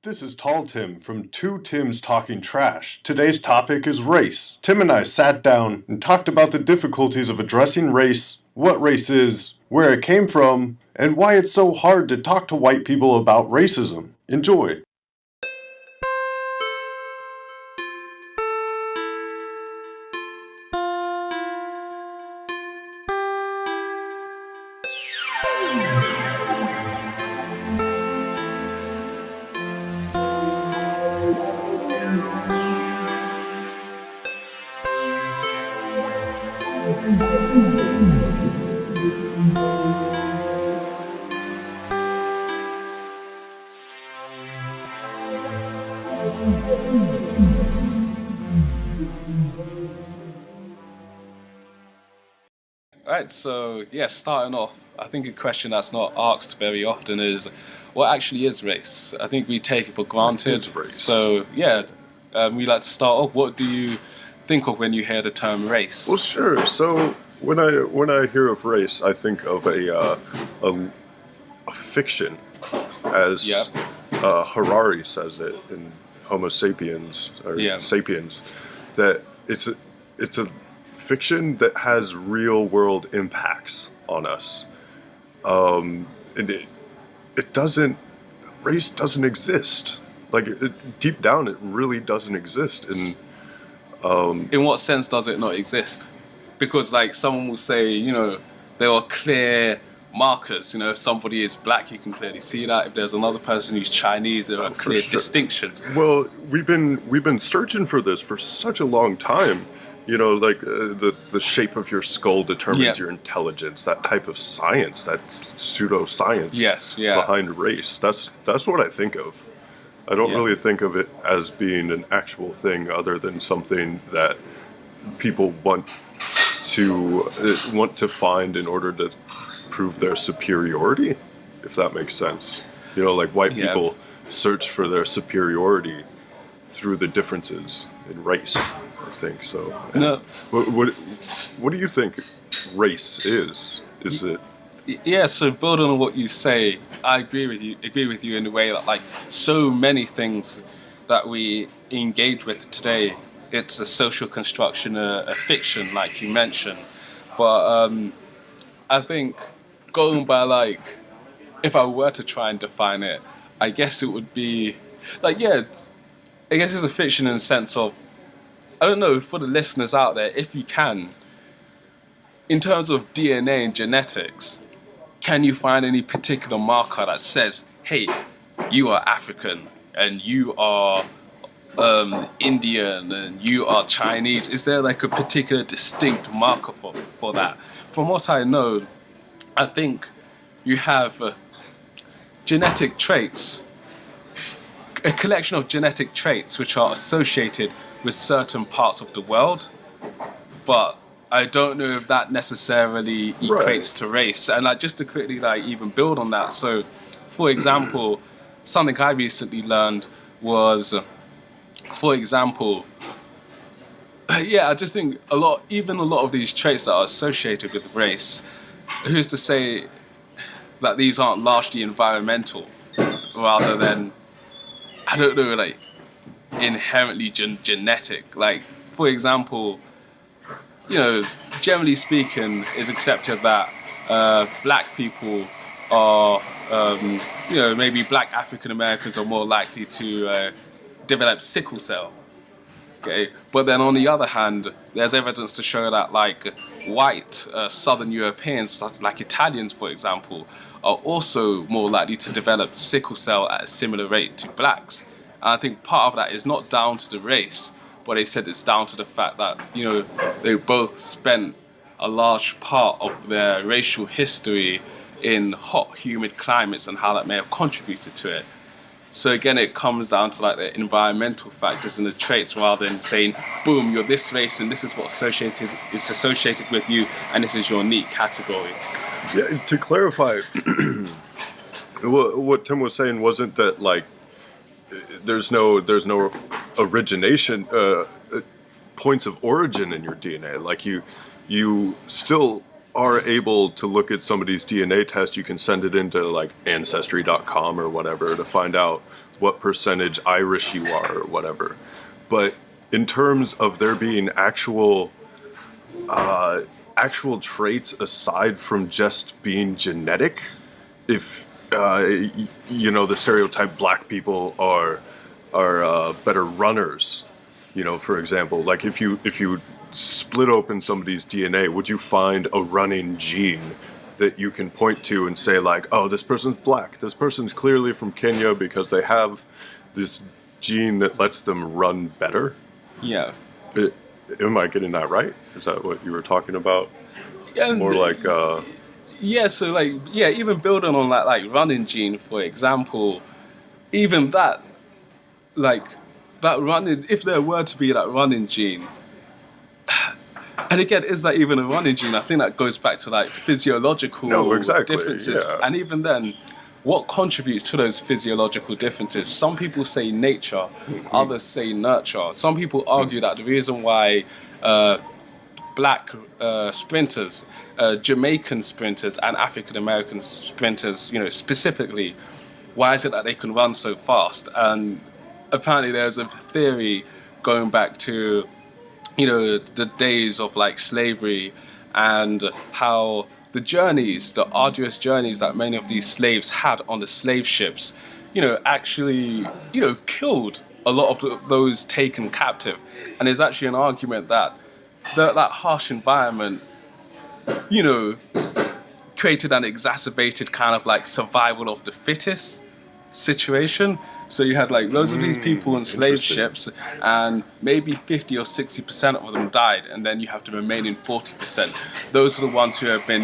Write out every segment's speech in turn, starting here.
This is Tall Tim from Two Tims Talking Trash. Today's topic is race. Tim and I sat down and talked about the difficulties of addressing race, what race is, where it came from, and why it's so hard to talk to white people about racism. Enjoy. Right, so starting off, I think a question that's not asked very often is, what actually is race? I think we take it for granted. What is race? So we like to start off. What do you think of when you hear the term race? Well, sure. So when I hear of race, I think of a fiction, as Harari says it in Homo sapiens or Sapiens, that it's a fiction that has real world impacts on us, and race doesn't exist. Like deep down, it really doesn't exist. And in what sense does it not exist? Because like someone will say, there are clear markers. If somebody is black, you can clearly see that. If there's another person who's Chinese, there are clear distinctions. Well, we've been searching for this for such a long time. The shape of your skull determines your intelligence. That type of science, that pseudoscience behind race. That's what I think of. I don't really think of it as being an actual thing, other than something that people want to find in order to prove their superiority, if that makes sense. Like white people search for their superiority through the differences in race, I think so. No. What do you think race is? Is it? Yeah, so building on what you say, I agree with you in the way that like so many things that we engage with today, it's a social construction, a fiction, like you mentioned. But I think going by like, if I were to try and define it, I guess it would be like, I guess it's a fiction in the sense of, I don't know, for the listeners out there, if you can, in terms of DNA and genetics, can you find any particular marker that says, hey, you are African and you are Indian and you are Chinese? Is there like a particular distinct marker for that? From what I know, I think you have genetic traits, a collection of genetic traits which are associated with certain parts of the world, but I don't know if that necessarily equates to race. And like just to quickly like even build on that, so for example, something I recently learned was, I just think a lot of these traits that are associated with race, who's to say that these aren't largely environmental rather than, I don't know, like inherently genetic. Like for example, generally speaking, it's accepted that black people are, maybe black African Americans are more likely to develop sickle cell. Okay, but then on the other hand, there's evidence to show that like white Southern Europeans, like Italians, for example, are also more likely to develop sickle cell at a similar rate to blacks. And I think part of that is not down to the race, but they said it's down to the fact that, they both spent a large part of their racial history in hot, humid climates and how that may have contributed to it. So again, it comes down to like the environmental factors and the traits rather than saying, boom, you're this race and this is what is associated with you and this is your neat category. Yeah, to clarify, what Tim was saying wasn't that like there's no origination, points of origin in your DNA. Like you still are able to look at somebody's DNA test. You can send it into like ancestry.com or whatever to find out what percentage Irish you are or whatever. But in terms of there being actual traits aside from just being genetic, if the stereotype black people are better runners, for example, like if you split open somebody's DNA, would you find a running gene that you can point to and say like, oh, this person's black, this person's clearly from Kenya because they have this gene that lets them run better? Yeah. Am I getting that right? Is that what you were talking about? Yeah. More like Yeah, so like, yeah, even building on that like running gene, for example, even that, like that running, if there were to be that running gene, and again, is that even a running gene? I think that goes back to like physiological differences. Yeah. And even then, what contributes to those physiological differences? Some people say nature, others say nurture. Some people argue that the reason why black sprinters, Jamaican sprinters, and African American sprinters, specifically, why is it that they can run so fast? And apparently, there's a theory going back to, the days of like slavery, and how the arduous journeys that many of these slaves had on the slave ships, actually, killed a lot of those taken captive. And there's actually an argument that that harsh environment, created an exacerbated kind of like survival of the fittest situation. So you had like loads of these people on slave ships, and maybe 50 or 60% of them died, and then you have the remaining 40%. Those are the ones who have been,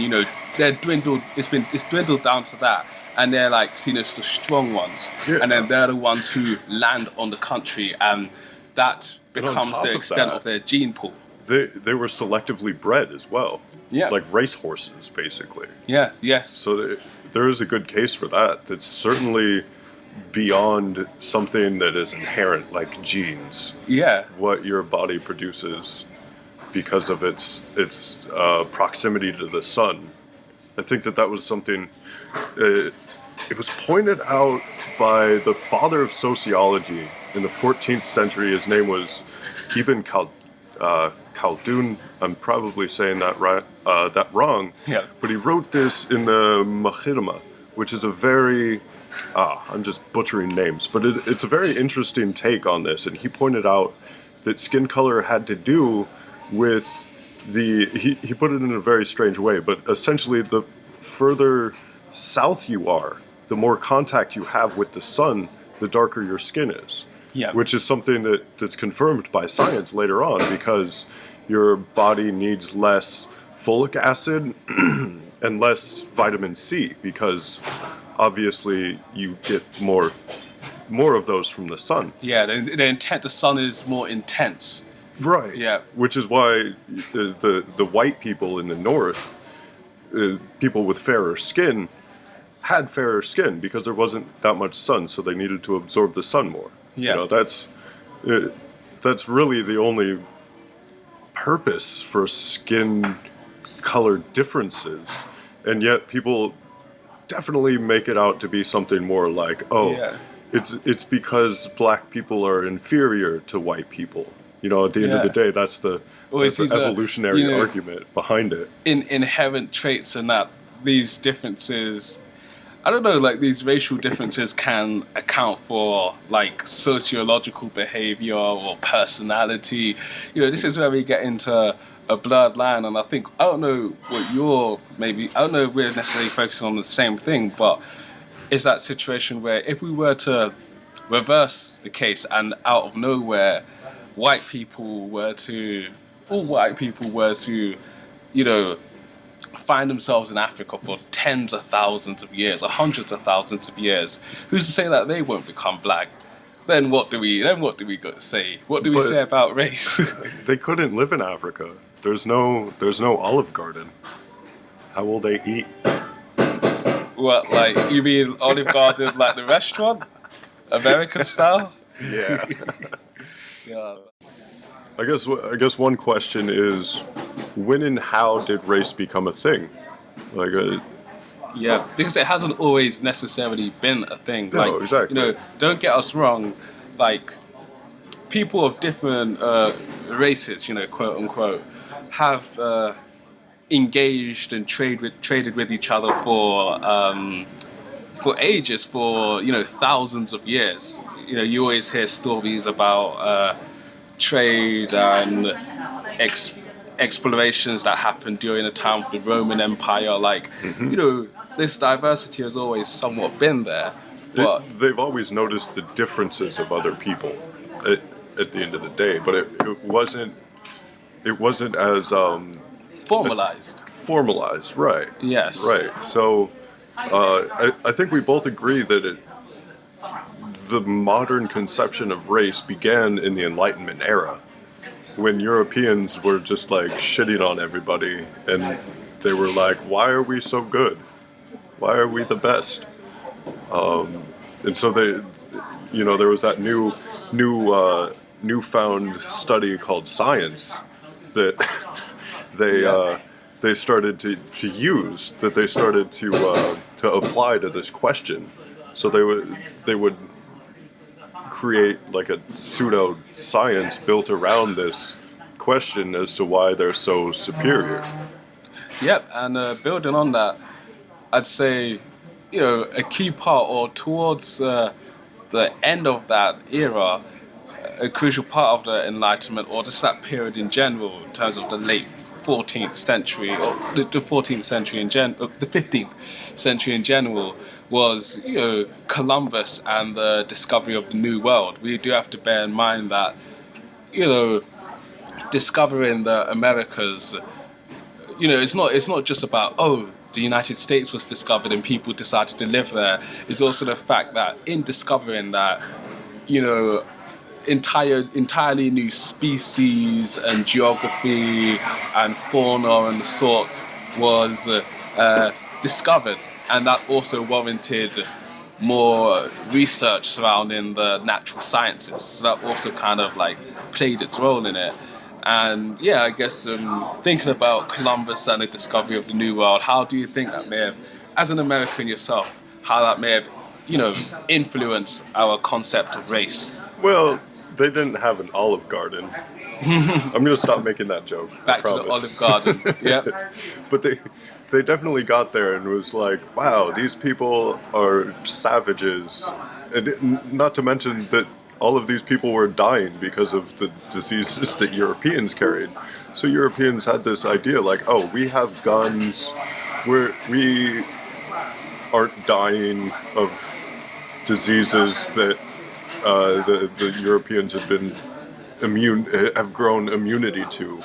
they're dwindled. It's dwindled down to that, and they're like seen as the strong ones, and then they're the ones who land on the country, and that becomes the extent of their gene pool. They were selectively bred as well. Yeah. Like race horses, basically. Yeah. Yes. So there is a good case for that. That's certainly beyond something that is inherent, like genes. Yeah. What your body produces because of its proximity to the sun. I think that was something. It was pointed out by the father of sociology in the 14th century. His name was Ibn Khaldun. I'm probably saying that right, that wrong. Yeah. But he wrote this in the Mahirma, which is a very I'm just butchering names, but it's a very interesting take on this. And he pointed out that skin color had to do with he put it in a very strange way, but essentially the further south you are, the more contact you have with the sun, the darker your skin is. Yeah. Which is something that's confirmed by science later on, because your body needs less folic acid and less vitamin C, because obviously you get more of those from the sun. Yeah, the sun is more intense. Right. Yeah. Which is why the white people in the north, people with fairer skin, had fairer skin because there wasn't that much sun, so they needed to absorb the sun more. Yeah. That's really the only purpose for skin color differences, and yet people definitely make it out to be something more like, it's because black people are inferior to white people. At the end of the day, that's the evolutionary argument behind it. Inherent traits, and that these differences, I don't know, like these racial differences can account for like sociological behavior or personality. This is where we get into a blurred line, and I don't know if we're necessarily focusing on the same thing, but it's that situation where if we were to reverse the case and out of nowhere all white people were to, find themselves in Africa for tens of thousands of years or hundreds of thousands of years, who's to say that they won't become black? Then what do we say? What do we say about race? They couldn't live in Africa. There's no Olive Garden. How will they eat? What, like, you mean Olive Garden like the restaurant? American style? Yeah. Yeah. I guess one question is, when and how did race become a thing? Like, Yeah, because it hasn't always necessarily been a thing. No, Like, exactly. don't get us wrong. Like, people of different races, quote unquote, have engaged and traded with each other for ages, for thousands of years. You always hear stories about trade and explorations that happened during the time of the Roman Empire. Like, this diversity has always somewhat been there, but They've always noticed the differences of other people at the end of the day, but it wasn't as formalized, right? Yes. Right. So I think we both agree that the modern conception of race began in the Enlightenment era, when Europeans were just like shitting on everybody, and they were like, "Why are we so good? Why are we the best?" And so there was that newfound study called science that they started to use, that they started to apply to this question. So they would create like a pseudo science built around this question as to why they're so superior. Yep, and building on that, I'd say, a key part, or towards the end of that era, a crucial part of the Enlightenment, or just that period in general, in terms of the late 14th century, or the 14th century the 15th century in general, was Columbus and the discovery of the New World. We do have to bear in mind that discovering the Americas, it's not just about, the United States was discovered and people decided to live there. It's also the fact that in discovering that, entirely new species and geography and fauna and the sort was discovered, and that also warranted more research surrounding the natural sciences. So that also kind of like played its role in it. And I guess thinking about Columbus and the discovery of the New World, how do you think that may have, as an American yourself, how that may have, influenced our concept of race? Well, they didn't have an Olive Garden. I'm going to stop making that joke. Back to the Olive Garden. Yep. But they definitely got there and was like, wow, these people are savages. And not to mention that all of these people were dying because of the diseases that Europeans carried. So Europeans had this idea like, oh, we have guns, we aren't dying of diseases that the Europeans have grown immunity to,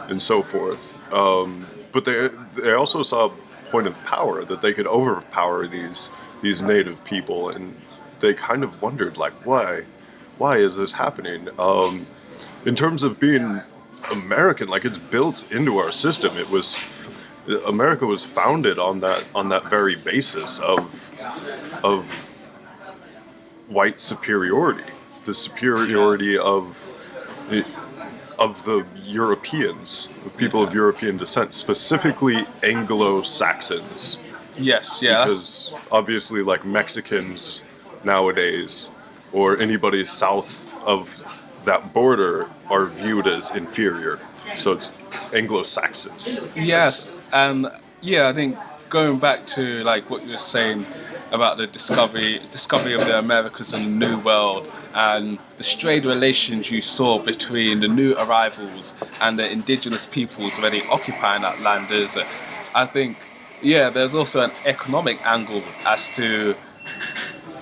and so forth. But they also saw a point of power, that they could overpower these native people, and they kind of wondered like, why is this happening? In terms of being American, like, it's built into our system. America was founded on that very basis of white superiority, the superiority of the Europeans, of people of European descent, specifically Anglo-Saxons. Yes, yeah. Because obviously, like, Mexicans nowadays, or anybody south of that border, are viewed as inferior. So it's Anglo-Saxon. Yes, and I think going back to like what you were saying about the discovery of the Americas and the New World, and the strained relations you saw between the new arrivals and the indigenous peoples already occupying that land, I think, there's also an economic angle as to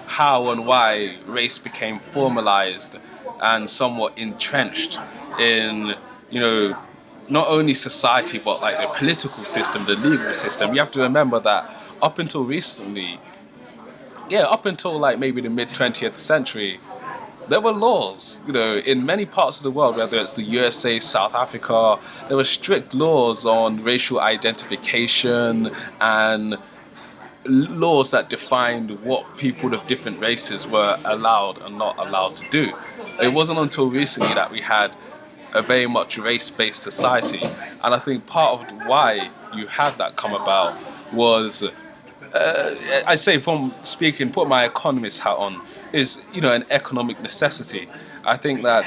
how and why race became formalized and somewhat entrenched in, not only society, but like the political system, the legal system. You have to remember that up until recently, up until like maybe the mid-20th century, there were laws, in many parts of the world, whether it's the USA, South Africa, there were strict laws on racial identification and laws that defined what people of different races were allowed and not allowed to do. It wasn't until recently that we had a very much race-based society, and I think part of why you had that come about was I say from speaking, put my economist hat on, is, an economic necessity. I think that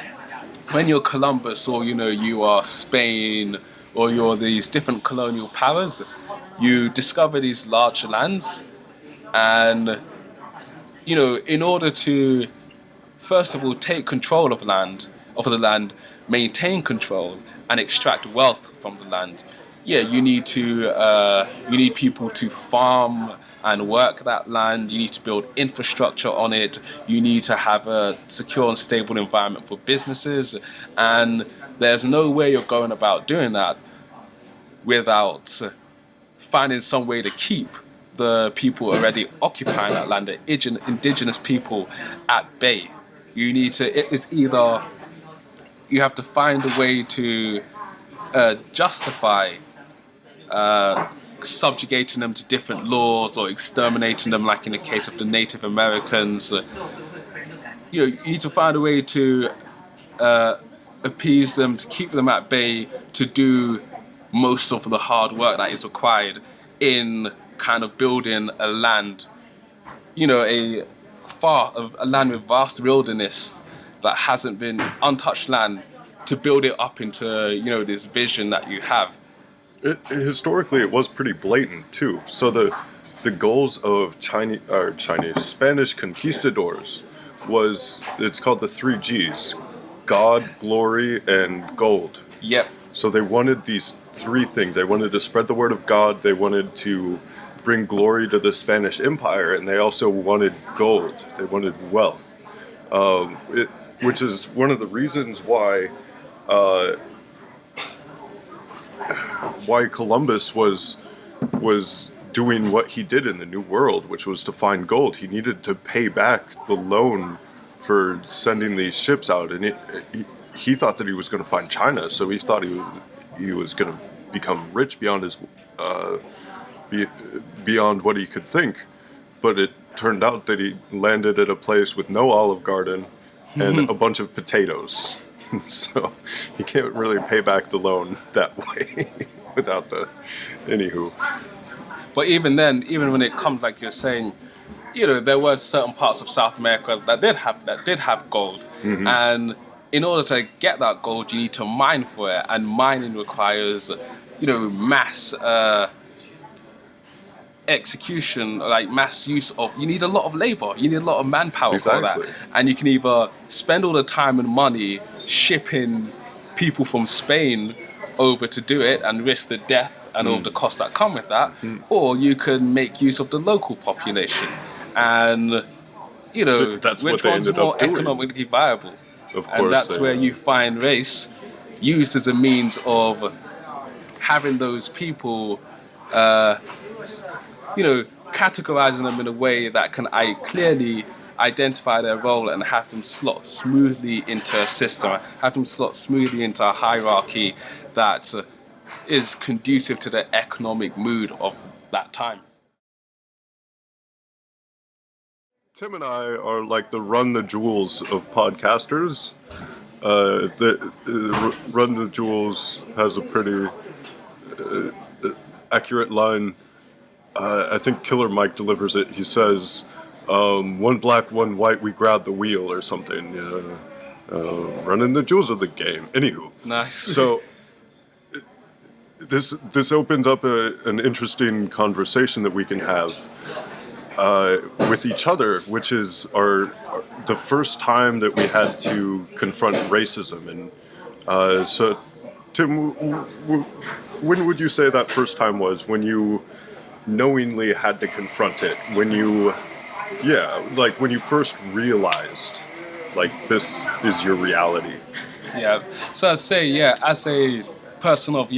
when you're Columbus, or, you are Spain, or you're these different colonial powers, you discover these large lands, and, in order to, first of all, take control of the land, maintain control, and extract wealth from the land. Yeah, you need people to farm and work that land. You need to build infrastructure on it. You need to have a secure and stable environment for businesses. And there's no way you're going about doing that without finding some way to keep the people already occupying that land, the indigenous people, at bay. It's either you have to find a way to justify subjugating them to different laws or exterminating them, like in the case of the Native Americans. You need to find a way to appease them, to keep them at bay, to do most of the hard work that is required in kind of building a land, a land with vast wilderness that hasn't been untouched land, to build it up into, this vision that you have. Historically, it was pretty blatant too. So the goals of Spanish conquistadors it's called the 3 Gs: God, glory, and gold. Yep. So they wanted these 3 things. They wanted to spread the word of God. They wanted to bring glory to the Spanish Empire, and they also wanted gold. They wanted wealth, which is one of the reasons why Columbus was doing what he did in the New World, which was to find gold. He needed to pay back the loan for sending these ships out, and he thought that he was going to find China, so he thought he was going to become rich beyond his beyond what he could think. But it turned out that he landed at a place with no Olive Garden and a bunch of potatoes. So you can't really pay back the loan that way without anywho. But even then, even when it comes, like you're saying, there were certain parts of South America that did have gold, and in order to get that gold, you need to mine for it, and mining requires, mass execution, like mass use of. You need a lot of labor, you need a lot of manpower for that, and you can either spend all the time and money shipping people from Spain over to do it and risk the death and all the costs that come with that, or you can make use of the local population, and that's which one's more economically viable. Of course, and that's where you find race used as a means of having those people, categorizing them in a way that can clearly identify their role and have them slot smoothly into a system, have them slot smoothly into a hierarchy that is conducive to the economic mood of that time. Tim and I are like the Run the Jewels of podcasters. Run the Jewels has a pretty accurate line. I think Killer Mike delivers it. He says, 1 black, 1 white, we grab the wheel, or something. Running the jewels of the game. Anywho. Nice. So this opens up an interesting conversation that we can have with each other, which is the first time that we had to confront racism. And so, Tim, when would you say that first time was, when you knowingly had to confront it? When you first realized, like, this is your reality? Yeah, so I'd say, as a person of,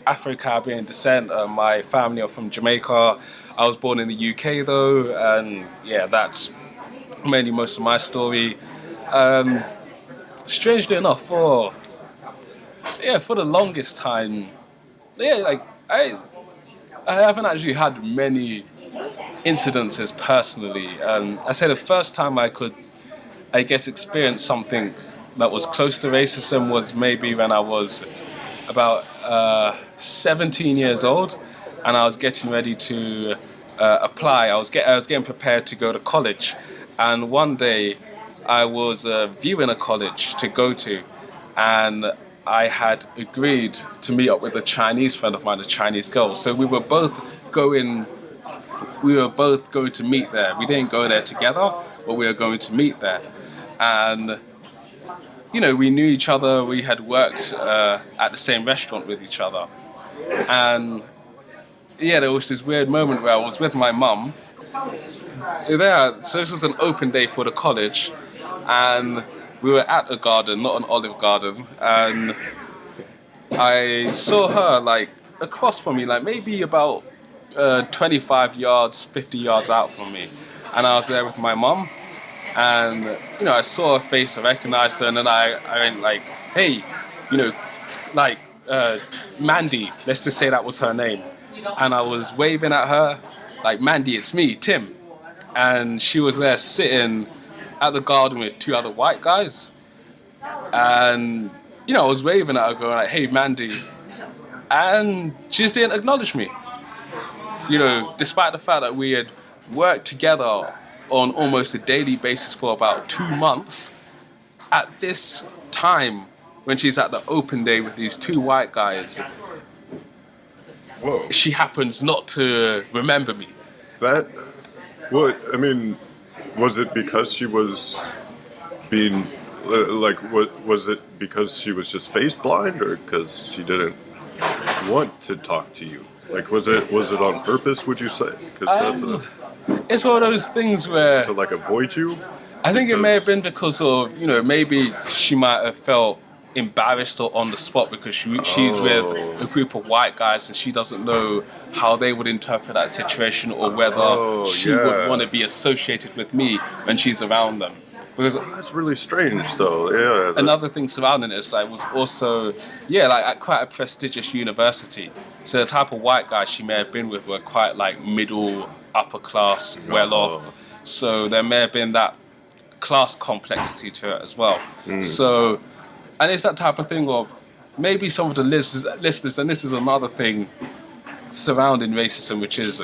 Afro-Caribbean descent, my family are from Jamaica. I was born in the UK though, and that's mainly most of my story. Strangely enough, for the longest time, I haven't actually had many incidences personally. I say the first time I could, experience something that was close to racism was maybe when I was about 17 years old, and I was getting ready to apply. I was getting prepared to go to college, and one day I was viewing a college to go to, and I had agreed to meet up with a Chinese friend of mine, a Chinese girl. So we were both going to meet there. We didn't go there together, but we were going to meet there, and we knew each other. We had worked at the same restaurant with each other, and there was this weird moment where I was with my mum. Yeah, so this was an open day for the college, and we were at a garden, not an olive garden, and I saw her like across from me, like maybe about 25 yards, 50 yards out from me, and I was there with my mum, and I saw her face, I recognized her, and then I went like, hey, like Mandy, let's just say that was her name. And I was waving at her, like, Mandy, it's me, Tim. And she was there sitting at the garden with two other white guys. And, I was waving at her, going like, hey, Mandy. And she just didn't acknowledge me. Despite the fact that we had worked together on almost a daily basis for about 2 months, at this time, when she's at the open day with these two white guys, Whoa. She happens not to remember me. Was it because she was being, was it because she was just face blind, or because she didn't want to talk to you? Like, was it on purpose, would you say? It's one of those things where... To, like, avoid you? I think it may have been because of, maybe she might have felt embarrassed or on the spot because she's with a group of white guys and she doesn't know how they would interpret that situation, or whether she would want to be associated with me when she's around them. Because that's really strange, though. Yeah. Another thing surrounding this, was also, at quite a prestigious university. So the type of white guys she may have been with were quite like middle, upper class, well off. So there may have been that class complexity to it as well. So. And it's that type of thing of maybe some of the listeners, and this is another thing surrounding racism, which is,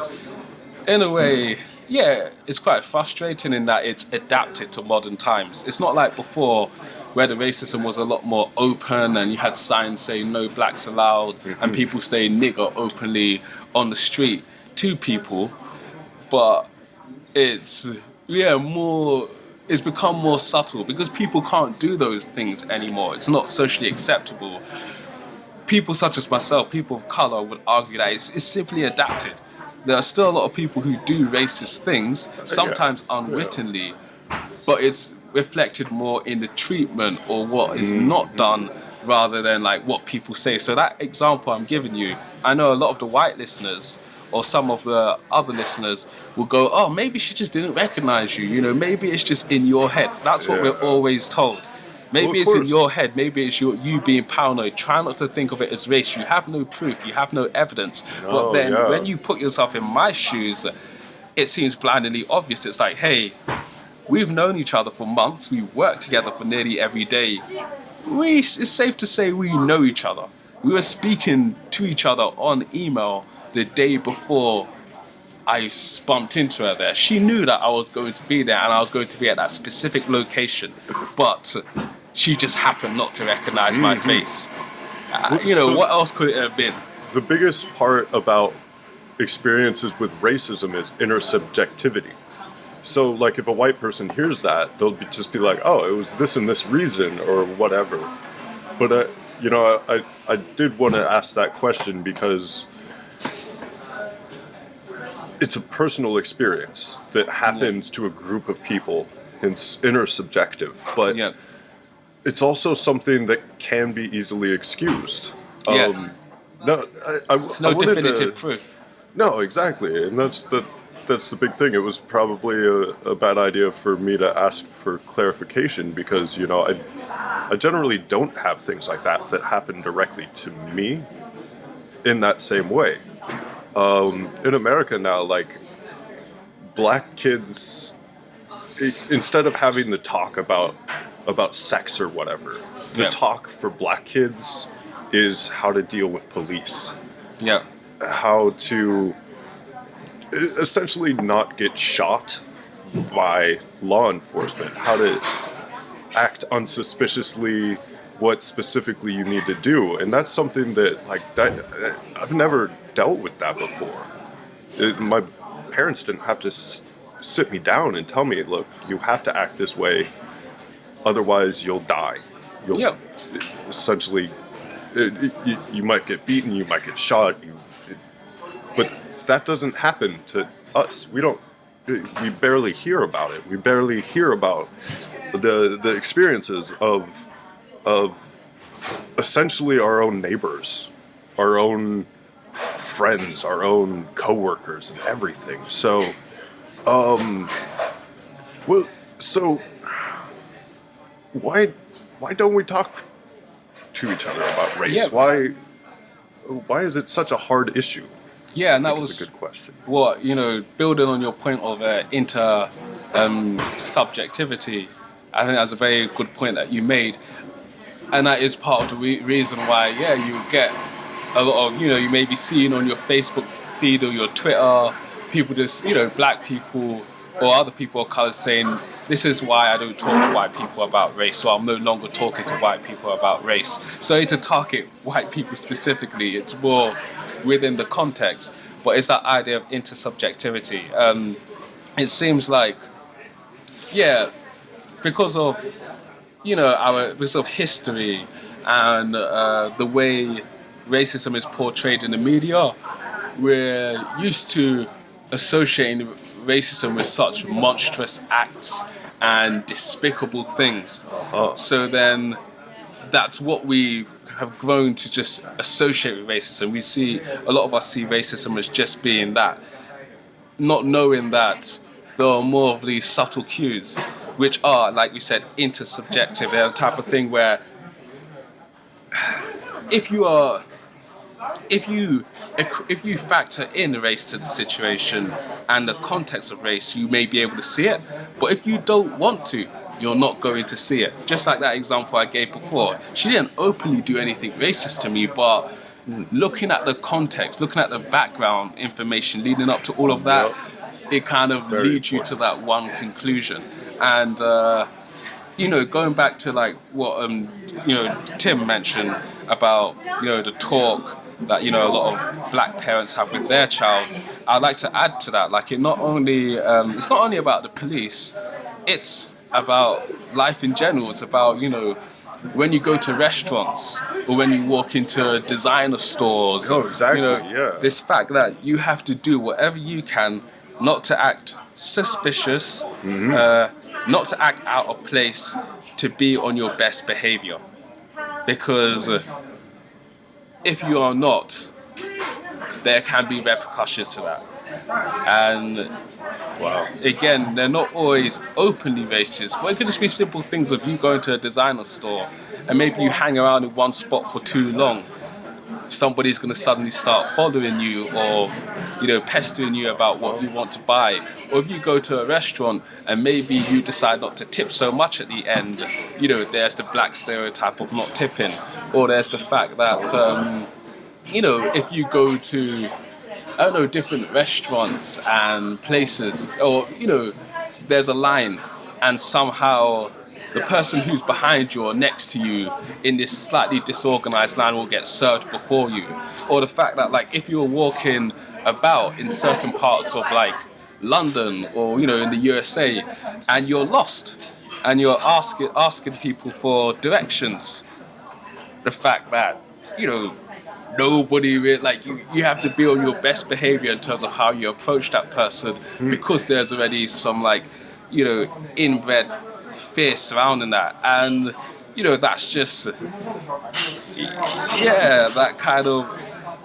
in a way, it's quite frustrating in that it's adapted to modern times. It's not like before, where the racism was a lot more open and you had signs saying no blacks allowed, and people say nigger openly on the street to people. But it's, it's become more subtle because people can't do those things anymore. It's not socially acceptable. People such as myself, people of color, would argue that it's simply adapted. There are still a lot of people who do racist things, sometimes unwittingly, but it's reflected more in the treatment or what is not done rather than like what people say. So that example I'm giving you, I know a lot of the white listeners or some of the other listeners will go, oh, maybe she just didn't recognize you. Maybe it's just in your head. That's what we're always told. Maybe it's in your head. Maybe it's you being paranoid. Try not to think of it as race. You have no proof. You have no evidence. But then when you put yourself in my shoes, it seems blindingly obvious. It's like, hey, we've known each other for months. We work together for nearly every day. It's safe to say we know each other. We were speaking to each other on email the day before I bumped into her there. She knew that I was going to be there and I was going to be at that specific location, but she just happened not to recognize my face. What else could it have been? The biggest part about experiences with racism is intersubjectivity. So, like, if a white person hears that, they'll just be like, oh, it was this and this reason or whatever. But, I did want to ask that question because it's a personal experience that happens to a group of people. It's intersubjective, but it's also something that can be easily excused. It's no definitive proof. No, exactly, and that's the big thing. It was probably a bad idea for me to ask for clarification because, I generally don't have things like that happen directly to me in that same way. In America now, like, black kids, instead of having the talk about sex or whatever, the talk for black kids is how to deal with police. Yeah. How to essentially not get shot by law enforcement, how to act unsuspiciously, what specifically you need to do. And that's something that, like, that I've never dealt with that before. My parents didn't have to sit me down and tell me, look, you have to act this way, otherwise you'll die. You'll essentially, you might get beaten, you might get shot, but that doesn't happen to us. We barely hear about it. We barely hear about the experiences of essentially our own neighbors, our own friends, our own coworkers, and everything. So, why don't we talk to each other about race? Yeah. Why is it such a hard issue? Yeah, and that was a good question. What, building on your point of subjectivity, I think that's a very good point that you made, and that is part of the reason why, you get a lot of, you may be seeing on your Facebook feed or your Twitter, people just, black people or other people of color saying, this is why I don't talk to white people about race, so I'm no longer talking to white people about race. So to target white people specifically, it's more within the context, but it's that idea of intersubjectivity. It seems like, because of, because of history and the way racism is portrayed in the media, we're used to associating racism with such monstrous acts and despicable things. So then that's what we have grown to just associate with racism. A lot of us see racism as just being that, not knowing that there are more of these subtle cues, which are, like we said, intersubjective. They're the type of thing where if you factor in race to the situation and the context of race, you may be able to see it. But if you don't want to, you're not going to see it. Just like that example I gave before. She didn't openly do anything racist to me, but looking at the context, looking at the background information leading up to all of that, it kind of leads you to that one conclusion. And going back to like what Tim mentioned about the talk that a lot of black parents have with their child, I'd like to add to that, like it's not only about the police, it's about life in general. It's about when you go to restaurants or when you walk into designer stores. Oh, exactly. This fact that you have to do whatever you can not to act suspicious, not to act out of place, to be on your best behavior. Because if you are not, there can be repercussions to that. And again, they're not always openly racist, but it could just be simple things of you going to a designer store and maybe you hang around in one spot for too long. Somebody's going to suddenly start following you or pestering you about what you want to buy. Or if you go to a restaurant and maybe you decide not to tip so much at the end, there's the black stereotype of not tipping. Or there's the fact that if you go to different restaurants and places, or there's a line and somehow the person who's behind you or next to you in this slightly disorganized line will get served before you. Or the fact that, like, if you're walking about in certain parts of, like, London or, in the USA, and you're lost, and you're asking people for directions, the fact that, nobody really, like, you have to be on your best behavior in terms of how you approach that person, because there's already some, like, inbred fear surrounding that. And that's just that kind of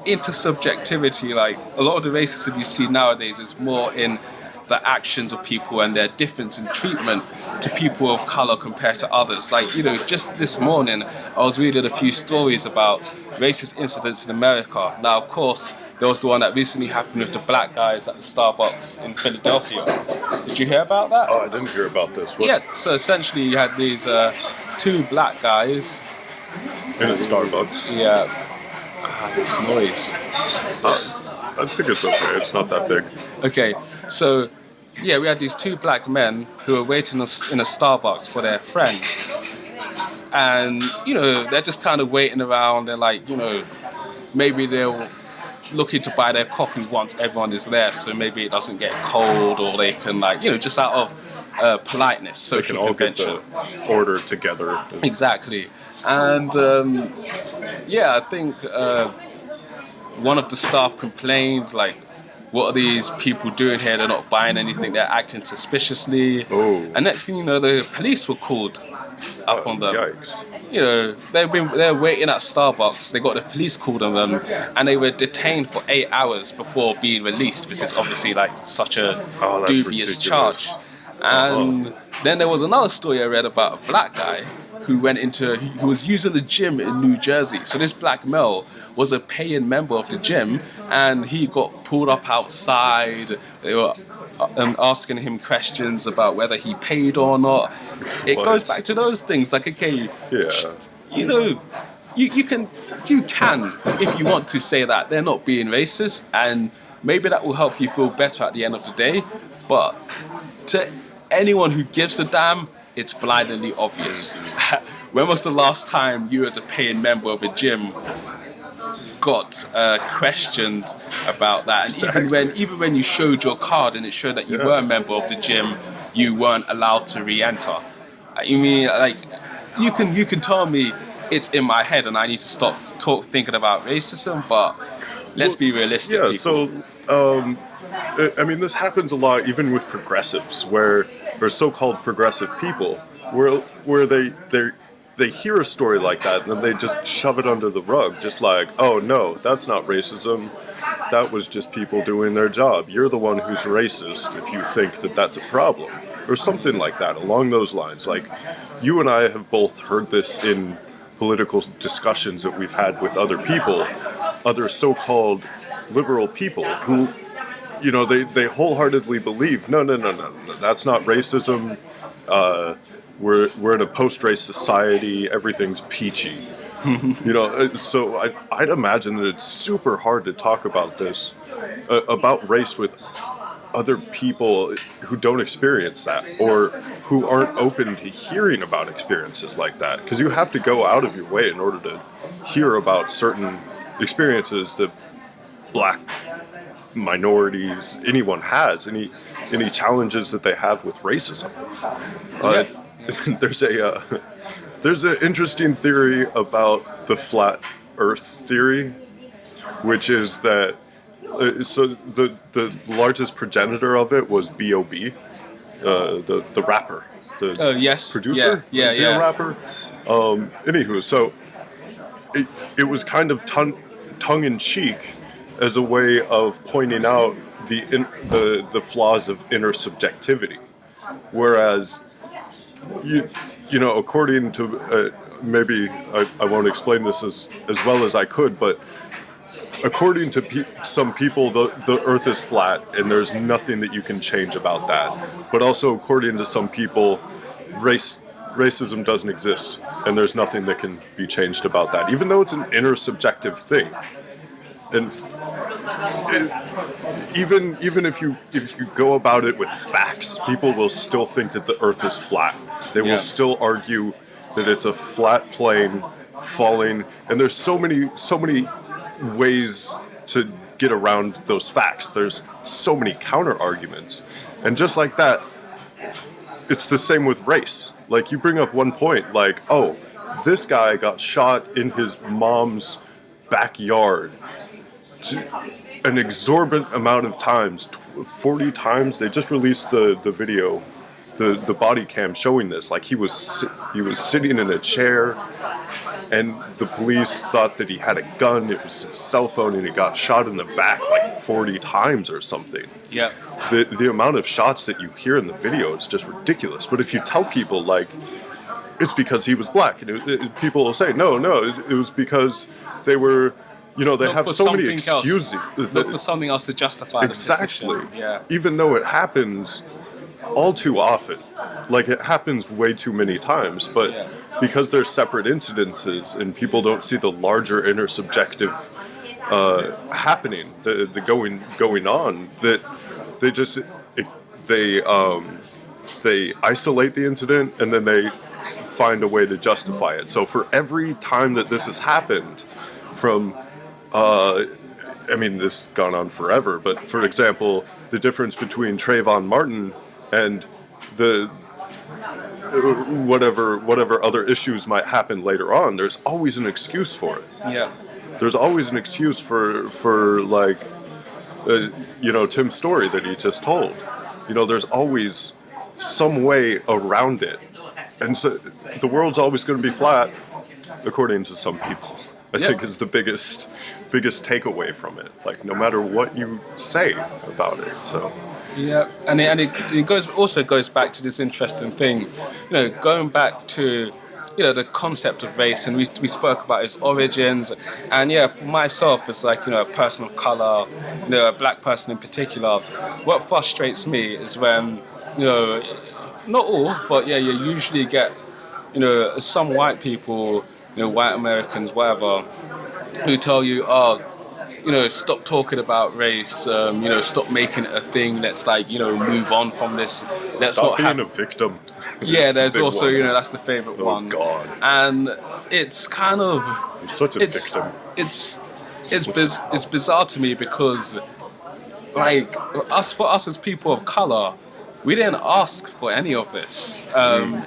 intersubjectivity. Like, a lot of the racism you see nowadays is more in the actions of people and their difference in treatment to people of color compared to others. Like, just this morning I was reading a few stories about racist incidents in America. Now, of course, there was the one that recently happened with the black guys at the Starbucks in Philadelphia. Did you hear about that? Oh, I didn't hear about this. Yeah, so essentially you had these two black guys in a Starbucks. Yeah. This noise. I think it's okay. It's not that big. Okay, so yeah, we had these two black men who were waiting in a Starbucks for their friend. And, they're just kind of waiting around. They're like, maybe they'll looking to buy their coffee once everyone is there, so maybe it doesn't get cold, or they can just out of politeness, social convention. Get the order together. Exactly. And I think one of the staff complained, like, what are these people doing here? They're not buying anything. They're acting suspiciously. Oh. And next thing you know, the police were called up on them. Yikes. They're waiting at Starbucks. They got the police called on them, and they were detained for 8 hours before being released. This is obviously like such a dubious charge. And then there was another story I read about a black guy who was using the gym in New Jersey. So this black male was a paying member of the gym, and he got pulled up outside. They were asking him questions about whether he paid or not. It goes back to those things, like, okay, you can, if you want to say that they're not being racist, and maybe that will help you feel better at the end of the day. But to anyone who gives a damn, it's blindly obvious. When was the last time you, as a paying member of a gym, got questioned about that? And exactly. even when you showed your card and it showed that you were a member of the gym, you weren't allowed to re-enter. I mean, like, you can tell me it's in my head and I need to stop thinking about racism, but let's be realistic. Yeah. People. So, I mean, this happens a lot, even with progressives, or so-called progressive people, where they hear a story like that and then they just shove it under the rug, just like, oh no, that's not racism, that was just people doing their job. You're the one who's racist if you think that that's a problem, or something like that along those lines. Like, you and I have both heard this in political discussions that we've had with other people, other so-called liberal people who, they wholeheartedly believe, no, that's not racism. We're in a post-race society. Everything's peachy. So I'd imagine that it's super hard to talk about this, about race, with other people who don't experience that, or who aren't open to hearing about experiences like that. Because you have to go out of your way in order to hear about certain experiences that black minorities, anyone has, any challenges that they have with racism. There's an interesting theory about the flat Earth theory, which is that so the largest progenitor of it was B.O.B., the rapper, the producer, a rapper. Anywho, so it was kind of tongue in cheek as a way of pointing out the flaws of intersubjectivity, whereas according to maybe I won't explain this as well as I could, but according to some people, the Earth is flat and there's nothing that you can change about that. But also, according to some people, racism doesn't exist and there's nothing that can be changed about that, even though it's an intersubjective thing. And even if you go about it with facts, people will still think that the Earth is flat. They will still argue that it's a flat plane falling, and there's so many ways to get around those facts. There's so many counter arguments, and just like that, it's the same with race. Like, you bring up one point, like, oh, this guy got shot in his mom's backyard an exorbitant amount of times, 40 times. They just released the video, the body cam showing this. Like, he was sitting in a chair, and the police thought that he had a gun. It was his cell phone, and he got shot in the back like 40 times or something. Yeah. The amount of shots that you hear in the video is just ridiculous. But if you tell people, like, it's because he was black, and people will say, no, it was because they were. They have so many excuses. Look for something else to justify exactly. the position. Yeah. Even though it happens all too often, like, it happens way too many times, but because they're separate incidences and people don't see the larger intersubjective happening, the going on, that they just they isolate the incident and then they find a way to justify it. So for every time that this has happened, from I mean, this has gone on forever, but for example, the difference between Trayvon Martin and the whatever other issues might happen later on, there's always an excuse for it. Yeah. There's always an excuse for like, Tim's story that he just told. There's always some way around it. And so the world's always going to be flat, according to some people. I think is the biggest takeaway from it. Like, no matter what you say about it. So. Yeah, and it goes back to this interesting thing, going back to the concept of race, and we spoke about its origins, and for myself, it's like a person of color, a black person in particular. What frustrates me is when not all, but you usually get some white people, white Americans, whatever, who tell you, stop talking about race, stop making it a thing. Let's move on from this. Let's stop not being a victim. Yeah, there's also, that's the favorite one. Oh, God. And it's kind of... I'm such a victim. It's bizarre to me because, for us as people of color, we didn't ask for any of this.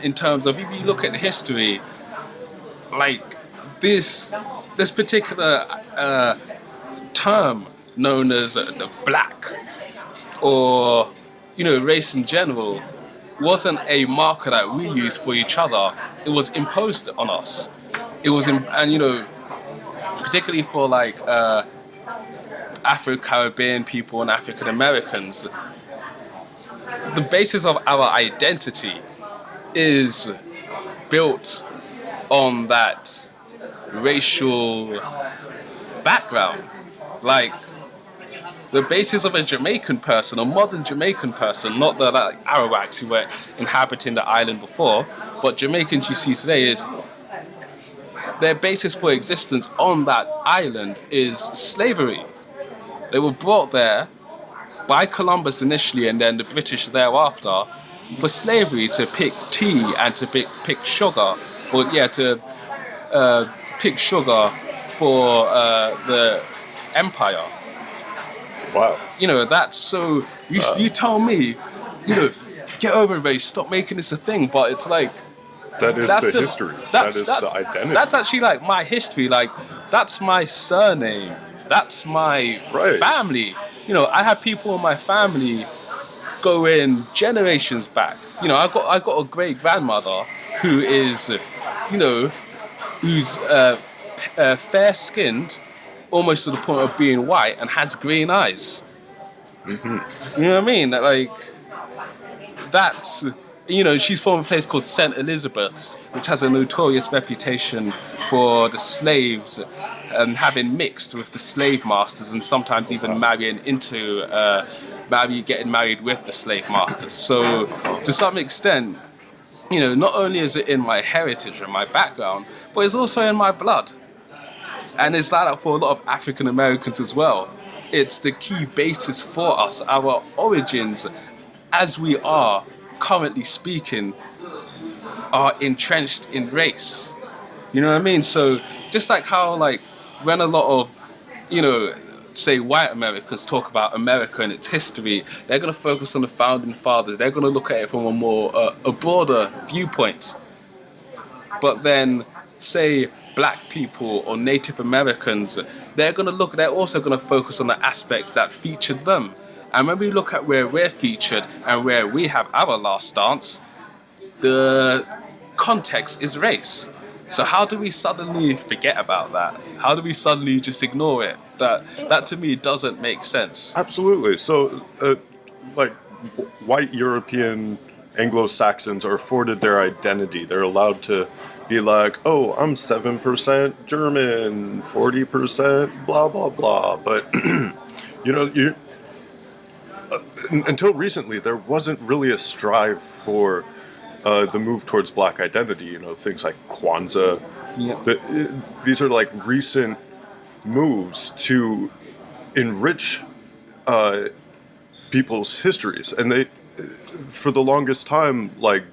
In terms of, if you look at the history, this particular term known as the black, or, race in general, wasn't a marker that we used for each other. It was imposed on us. It was, particularly for Afro-Caribbean people and African Americans, the basis of our identity is built on that racial background. The basis of a Jamaican person, a modern Jamaican person, not the Arawaks who were inhabiting the island before, but Jamaicans you see today, is their basis for existence on that island is slavery. They were brought there by Columbus initially, and then the British thereafter, for slavery, to pick tea and to pick sugar, to pick sugar for the empire. Wow. That's so... You tell me, get over race, stop making this a thing, but it's like... That is the history. That is the identity. That's actually my history. That's my surname. That's my family. I have people in my family going generations back. I got a great grandmother who is, who's fair skinned, almost to the point of being white, and has green eyes. Mm-hmm. You know what I mean? That's, she's from a place called St. Elizabeth's, which has a notorious reputation for the slaves having mixed with the slave masters, and sometimes even getting married with the slave masters. So to some extent, not only is it in my heritage and my background, but it's also in my blood. And it's like that for a lot of African Americans as well. It's the key basis for us. Our origins, as we are currently speaking, are entrenched in race. You know what I mean? So just like how, when a lot of, say white Americans talk about America and its history, they're going to focus on the founding fathers. They're going to look at it from a more, a broader viewpoint. But then, say black people or Native Americans, they're also going to focus on the aspects that featured them. And when we look at where we're featured and where we have our last dance, the context is race. So how do we suddenly forget about that? How do we suddenly just ignore it? That to me doesn't make sense. Absolutely. So, white European Anglo-Saxons are afforded their identity. They're allowed to be like, oh, I'm 7% German, 40% blah, blah, blah. But, until recently, there wasn't really a strive for the move towards black identity. Things like Kwanzaa. Yeah. These are recent moves to enrich people's histories, and they, for the longest time, like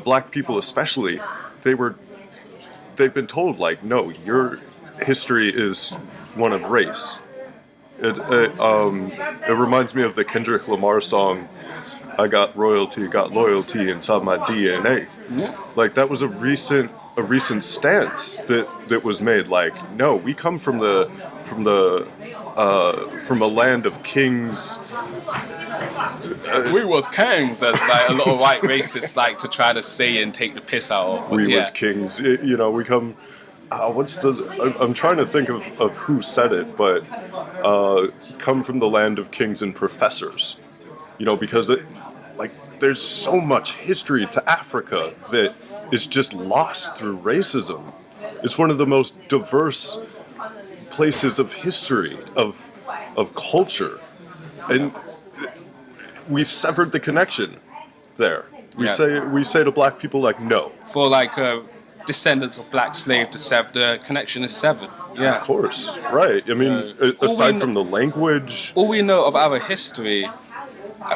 black people especially, they've been told like, no, your history is one of race. It reminds me of the Kendrick Lamar song, "I got royalty, got loyalty inside my DNA." Yeah. Like that was a recent stance that was made. Like, no, we come from a land of kings. We was kings, as like a lot of white racists like to try to say and take the piss out of. We was kings. We come. I'm trying to think of who said it, but come from the land of kings and professors. Because there's so much history to Africa that is just lost through racism. It's one of the most diverse places of history, of culture, and we've severed the connection there. We say to black people, like, no. For descendants of black slave to the connection is severed. Yeah, of course, right. I mean, aside from the language, all we know of our history,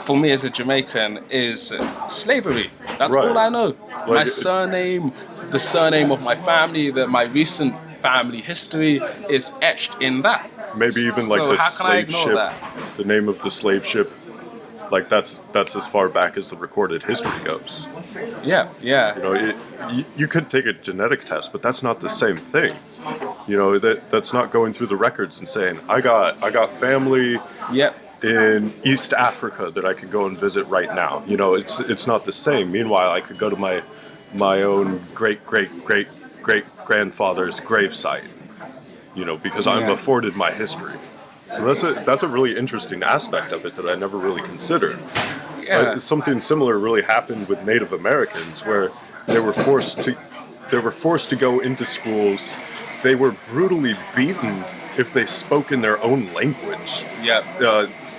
for me as a Jamaican, is slavery. That's right. all I know. My surname, the surname of my family, my recent family history is etched in that. Maybe even like the slave ship, the name of the slave ship. Like that's as far back as the recorded history goes. Yeah. You could take a genetic test, but that's not the same thing. That's not going through the records and saying I got family in East Africa that I could go and visit right now. It's not the same. Meanwhile, I could go to my own great grandfather's gravesite. Because I'm afforded my history. And that's a really interesting aspect of it that I never really considered. Yeah. Something similar really happened with Native Americans, where they were forced to go into schools. They were brutally beaten if they spoke in their own language. Yeah.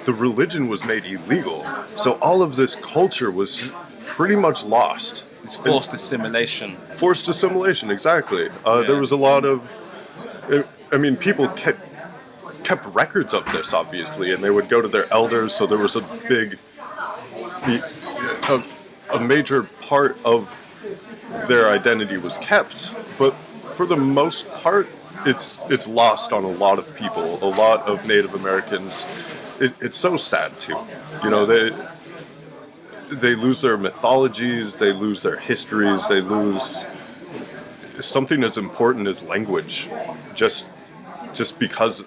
The religion was made illegal, so all of this culture was pretty much lost. It's forced assimilation. Forced assimilation, exactly. There was a lot of, people kept records of this, obviously, and they would go to their elders, so there was a major part of their identity was kept, but for the most part, it's lost on a lot of people, a lot of Native Americans. It's so sad too. They lose their mythologies, they lose their histories, they lose something as important as language, just because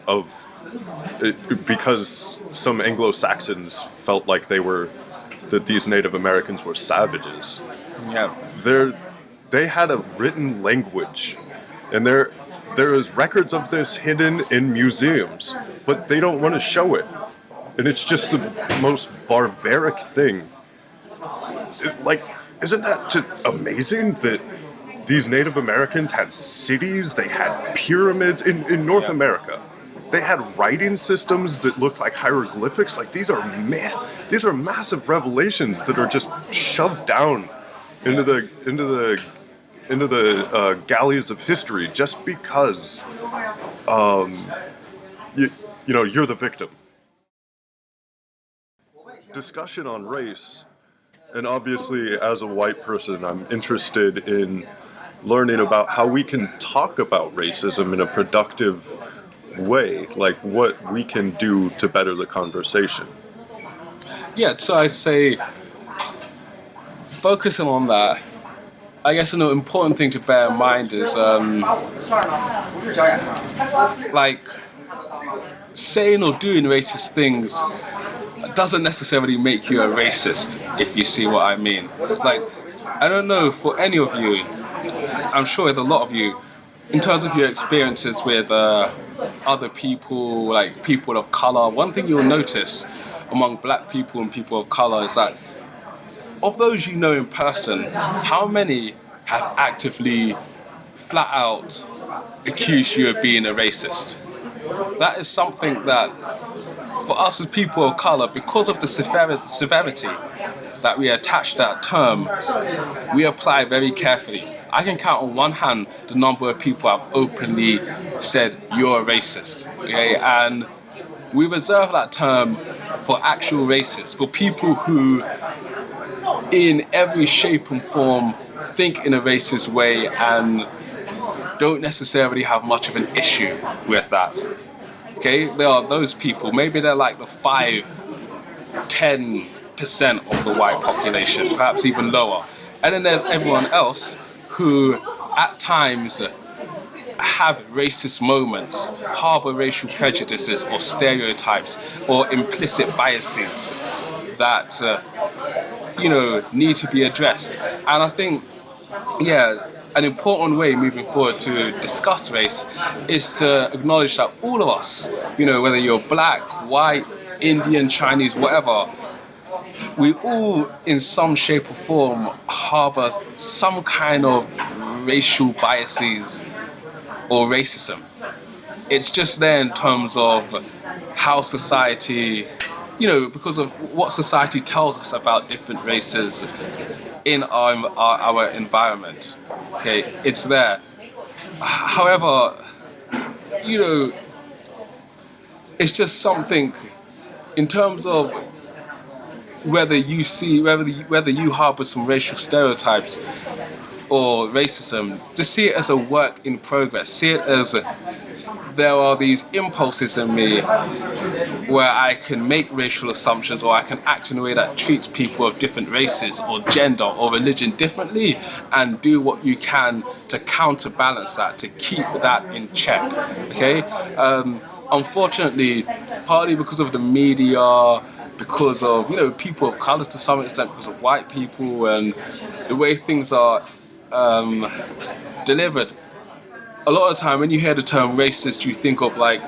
some Anglo-Saxons felt like that these Native Americans were savages. Yeah. They had a written language, and there is records of this hidden in museums, but they don't want to show it. And it's just the most barbaric thing. Isn't that just amazing that these Native Americans had cities, they had pyramids in North America. They had writing systems that looked like hieroglyphics. Like these are massive revelations that are just shoved down into the galleys of history just because you're the victim. Discussion on race, and obviously as a white person, I'm interested in learning about how we can talk about racism in a productive way, like what we can do to better the conversation. Yeah, so I say focusing on that, I guess an important thing to bear in mind is saying or doing racist things doesn't necessarily make you a racist, if you see what I mean. I don't know, for any of you, I'm sure with a lot of you, in terms of your experiences with other people, like people of color, one thing you'll notice among black people and people of color is that of those you know in person, how many have actively, flat out accused you of being a racist? That is something that, for us as people of color, because of the severity that we attach to that term, we apply very carefully. I can count on one hand the number of people I've openly said, "You're a racist," okay? And we reserve that term for actual racists, for people who, in every shape and form, think in a racist way and don't necessarily have much of an issue with that. Okay, there are those people. Maybe they're like the 5-10% of the white population, perhaps even lower. And then there's everyone else who, at times, have racist moments, harbor racial prejudices or stereotypes or implicit biases that need to be addressed. And I think, an important way moving forward to discuss race is to acknowledge that all of us, whether you're black, white, Indian, Chinese, whatever, we all, in some shape or form, harbor some kind of racial biases or racism. It's just there in terms of how society, because of what society tells us about different races in our environment. Okay, it's there. However, it's just something in terms of whether you harbor some racial stereotypes or racism, just see it as a work in progress. See it as there are these impulses in me where I can make racial assumptions, or I can act in a way that treats people of different races or gender or religion differently, and do what you can to counterbalance that, to keep that in check. Okay? Unfortunately, partly because of the media, because of people of color to some extent, because of white people and the way things are delivered, a lot of the time when you hear the term racist, you think of like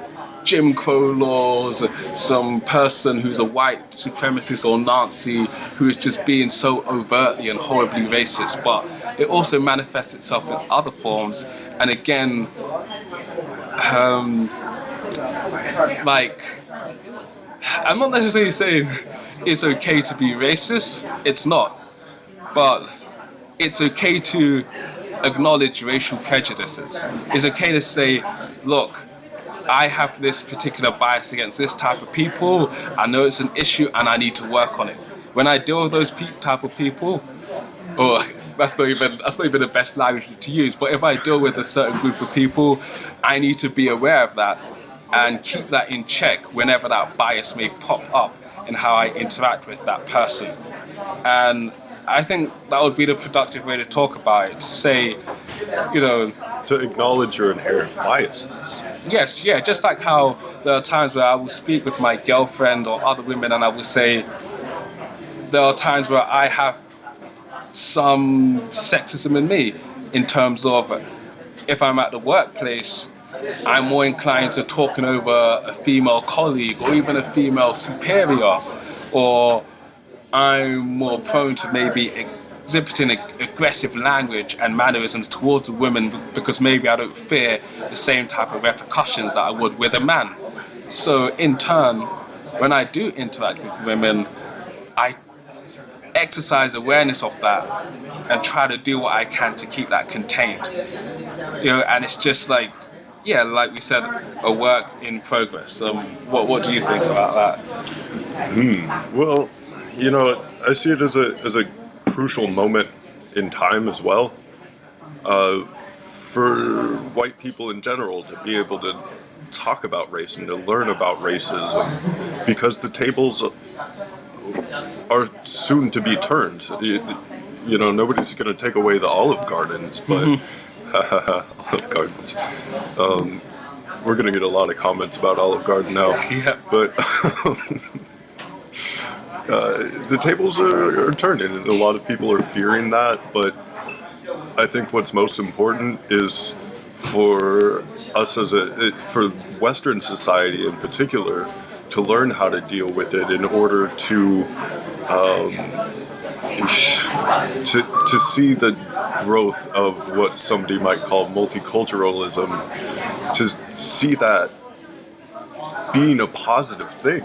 Jim Crow laws, some person who's a white supremacist or Nazi who is just being so overtly and horribly racist. But it also manifests itself in other forms. And again, I'm not necessarily saying it's okay to be racist. It's not. But it's okay to acknowledge racial prejudices. It's okay to say, look, I have this particular bias against this type of people. I know it's an issue and I need to work on it. When I deal with those type of people, or that's not even the best language to use, but if I deal with a certain group of people, I need to be aware of that and keep that in check whenever that bias may pop up in how I interact with that person. And I think that would be the productive way to talk about it, to say, to acknowledge your inherent biases. Yes, yeah, just like how there are times where I will speak with my girlfriend or other women and I will say, there are times where I have some sexism in me, in terms of if I'm at the workplace, I'm more inclined to talking over a female colleague or even a female superior, or I'm more prone to maybe exhibiting aggressive language and mannerisms towards a woman because maybe I don't fear the same type of repercussions that I would with a man. So in turn, when I do interact with women, I exercise awareness of that and try to do what I can to keep that contained. And it's just like we said, a work in progress. What do you think about that? Well, I see it as a crucial moment in time as well, for white people in general to be able to talk about race and to learn about racism, because the tables are soon to be turned. Nobody's going to take away the Olive Gardens, but Olive Gardens. We're going to get a lot of comments about Olive Garden now. Yeah. But the tables are turning, and a lot of people are fearing that. But I think what's most important is for us for Western society in particular, to learn how to deal with it in order to see the growth of what somebody might call multiculturalism, to see that being a positive thing.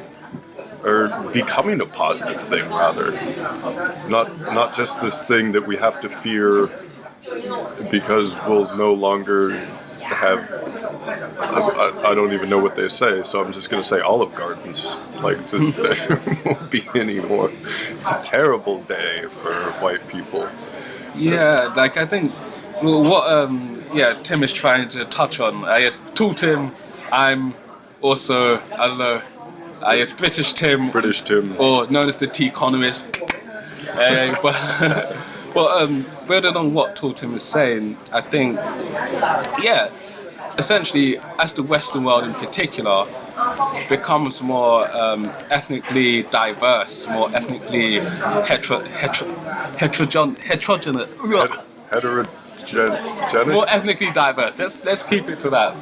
becoming a positive thing, rather. Not just this thing that we have to fear because we'll no longer have, I don't even know what they say, so I'm just going to say Olive Gardens. Like, there won't be any more. It's a terrible day for white people. Yeah, like I think what Tim is trying to touch on. I guess Tall Tim, I'm also, I don't know, I guess British Tim, or known as the Tea Economist. But building on what Tall Tim is saying, I think, essentially, as the Western world in particular becomes more ethnically diverse, more ethnically heterogeneous, more ethnically diverse. Let's keep it to that.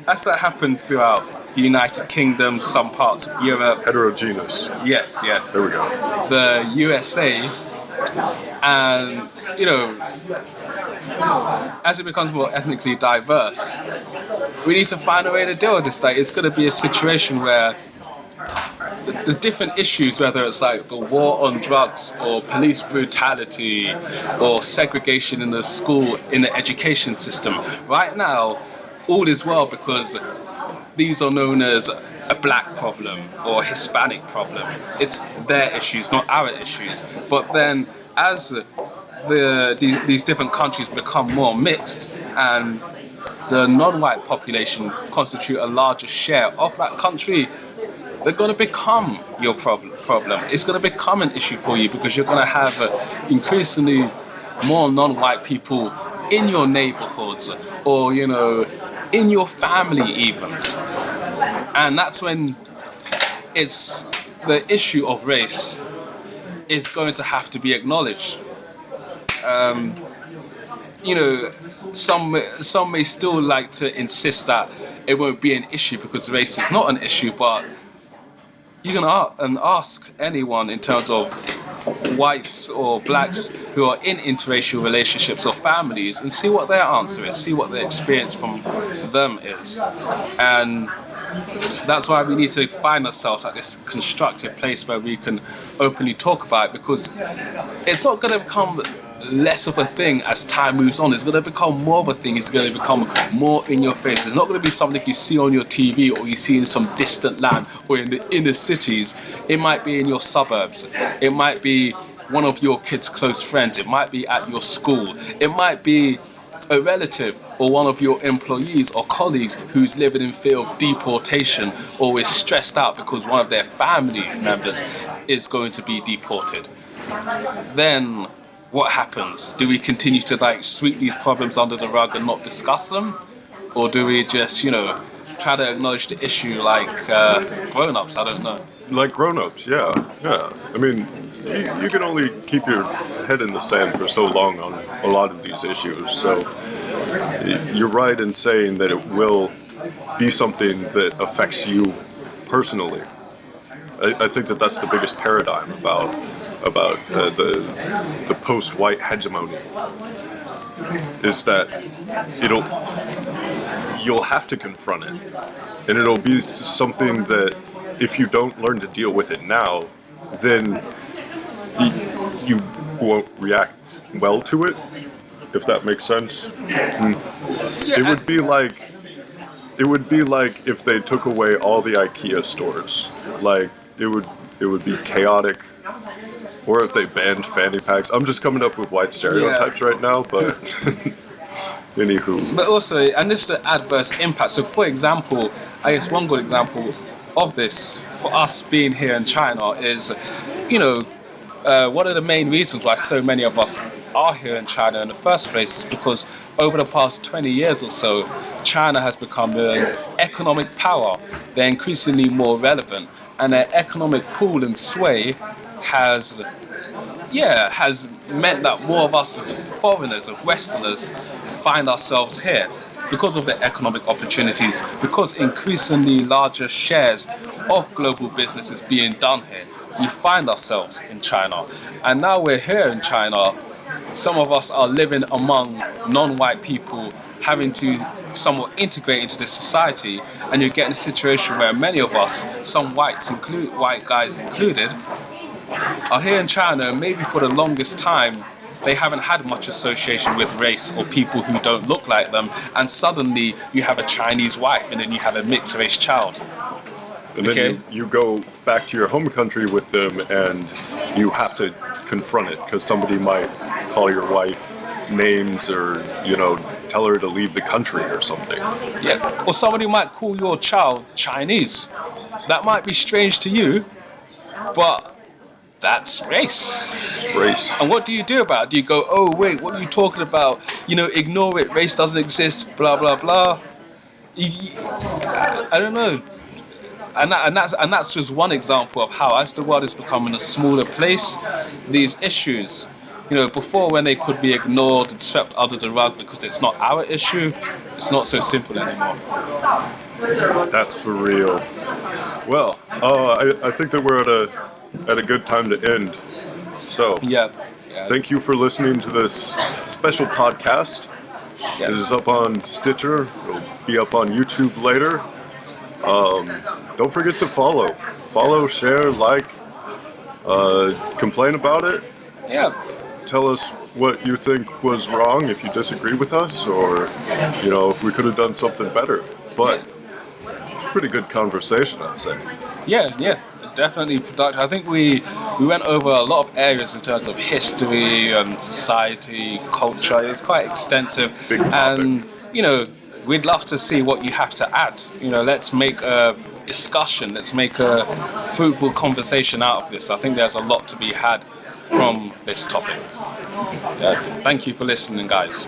As that happens throughout the United Kingdom, some parts of Europe. Heterogeneous. Yes. There we go. The USA, and as it becomes more ethnically diverse, we need to find a way to deal with this. Like, it's going to be a situation where the different issues, whether it's like the war on drugs or police brutality or segregation in the school, in the education system, right now, all is well because these are known as a black problem or Hispanic problem. It's their issues, not our issues. But then as these different countries become more mixed and the non-white population constitute a larger share of that country, they're going to become your problem. It's going to become an issue for you because you're going to have increasingly more non-white people in your neighborhoods or, in your family even. And that's when it's the issue of race is going to have to be acknowledged. Some may still like to insist that it won't be an issue because race is not an issue, but you can ask anyone in terms of whites or blacks who are in interracial relationships or families and see what their answer is, see what their experience from them is. And that's why we need to find ourselves at this constructive place where we can openly talk about it, because it's not going to become less of a thing as time moves on. It's going to become more of a thing. It's going to become more in your face. It's not going to be something you see on your TV or you see in some distant land or in the inner cities. It might be in your suburbs. It might be one of your kids' close friends. It might be at your school. It might be a relative or one of your employees or colleagues who's living in fear of deportation or is stressed out because one of their family members is going to be deported. Then what happens? Do we continue to sweep these problems under the rug and not discuss them? Or do we just, try to acknowledge the issue like grown-ups? I don't know. Like grown-ups, yeah. I mean, you can only keep your head in the sand for so long on a lot of these issues. So you're right in saying that it will be something that affects you personally. I think that that's the biggest paradigm about the post-white hegemony, is that you'll have to confront it, and it'll be something that if you don't learn to deal with it now, then you won't react well to it, if that makes sense. It would be like if they took away all the IKEA stores. Like it would be chaotic. Or if they banned fanny packs. I'm just coming up with white stereotypes right now, but anywho. But also, and this is the adverse impact. So for example, I guess one good example of this, for us being here in China, is, one of the main reasons why so many of us are here in China in the first place is because over the past 20 years or so, China has become an economic power. They're increasingly more relevant, and their economic pool and sway has meant that more of us as foreigners, as Westerners, find ourselves here because of the economic opportunities, because increasingly larger shares of global business is being done here. We find ourselves in China. And now we're here in China. Some of us are living among non-white people, having to somewhat integrate into this society, and you're getting a situation where many of us, some white guys included, are here in China, maybe for the longest time, they haven't had much association with race or people who don't look like them, and suddenly you have a Chinese wife and then you have a mixed race child. And then you go back to your home country with them and you have to confront it because somebody might call your wife names or, tell her to leave the country or something. Yeah, or somebody might call your child Chinese. That might be strange to you, but that's race. It's race. And what do you do about it? Do you go, oh wait, what are you talking about? Ignore it, race doesn't exist, blah blah blah. I don't know. And that's just one example of how, as the world is becoming a smaller place, these issues, before when they could be ignored and swept under the rug because it's not our issue, it's not so simple anymore. That's for real. Well, I think that we're at a good time to end. So, yeah. Thank you for listening to this special podcast. Yes. It is up on Stitcher. It'll be up on YouTube later. Don't forget to follow, share, like, complain about it. Yeah. Tell us what you think was wrong, if you disagree with us, or if we could have done something better. But it's a pretty good conversation, I'd say. Yeah, definitely productive. I think we went over a lot of areas in terms of history and society, culture. It's quite extensive. Big topic. And we'd love to see what you have to add. Let's make a discussion. Let's make a fruitful conversation out of this. I think there's a lot to be had from this topic. Thank you for listening, guys.